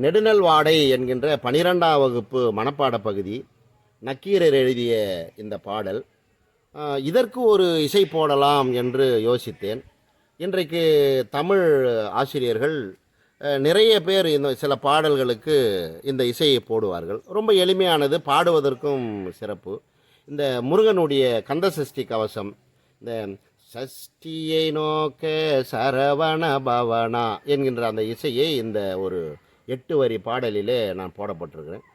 நெடுநல் வாடை என்கின்ற 12ஆம் வகுப்பு மனப்பாட பகுதி நக்கீரர் எழுதிய இந்த பாடல். இதற்கு ஒரு இசை போடலாம் என்று யோசித்தேன். இன்றைக்கு தமிழ் ஆசிரியர்கள் நிறைய பேர் இந்த சில பாடல்களுக்கு இந்த இசையை போடுவார்கள். ரொம்ப எளிமையானது, பாடுவதற்கும் சிறப்பு. இந்த முருகனுடைய கந்த சஷ்டி கவசம், இந்த சஷ்டியை நோக்க சரவண பவனா என்கின்ற அந்த இசையை இந்த ஒரு 8 வரி பாடலிலே நான் போடப்பட்டிருக்கிறேன்.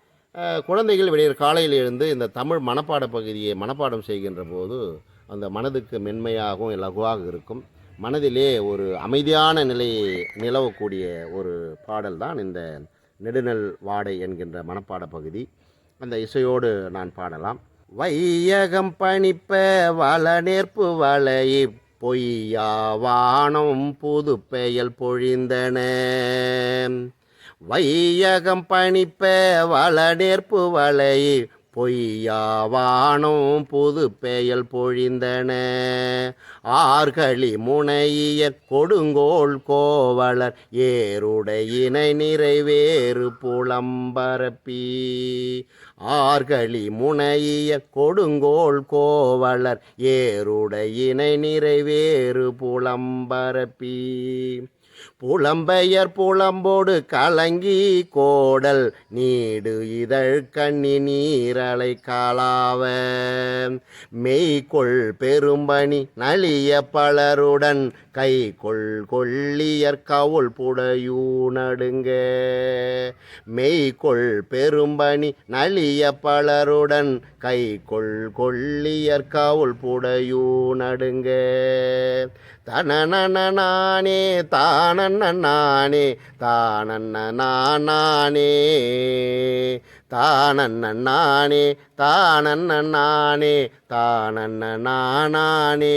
குழந்தைகள் விடியற் காலையில் எழுந்து இந்த தமிழ் மனப்பாட பகுதியை மனப்பாடம் செய்கின்ற போது அந்த மனதுக்கு மென்மையாகவும் இலகுவாக இருக்கும். மனதிலே ஒரு அமைதியான நிலை நிலவக்கூடிய ஒரு பாடல் தான் இந்த நெடுநல் வாடை என்கின்ற மனப்பாட பகுதி. அந்த இசையோடு நான் பாடலாம். வையகம் பணிப்ப வளநேர்ப்பு வளையி பொய்யா வானம் புது பெயல் பொழிந்தன. வையகம் பணிப்ப வளநேர்ப்பு வளையி பொய்யா வானம் புது பெயல் பொழிந்தன. ஆர்களி முனைய கொடுங்கோள் கோவலர் ஏருடையினை நிறைவேறு புலம்பரப்பி. ஆர்களி முனைய கொடுங்கோள் கோவலர் ஏருடையினை நிறைவேறு புலம்பரப்பி. புலம்பெயர் புலம்போடு கலங்கி கோடல் நீடு இதழ் கண்ணி நீரலை காலாவ. மெய்கொள் பெரும்பணி நலிய பலருடன் கைகொள் கொள்ளியர் கவுள் புடையூ நடுங்க. மெய்கொள் பெரும்பணி நலிய பலருடன் கைகொள் கொள்ளியர் கவுள் புடையூ நடுங்க. தனனன நானே தானன்ன நானே தானன்ன நானே தானன்ன நானே தானன்ன நானே தானன்ன நானே.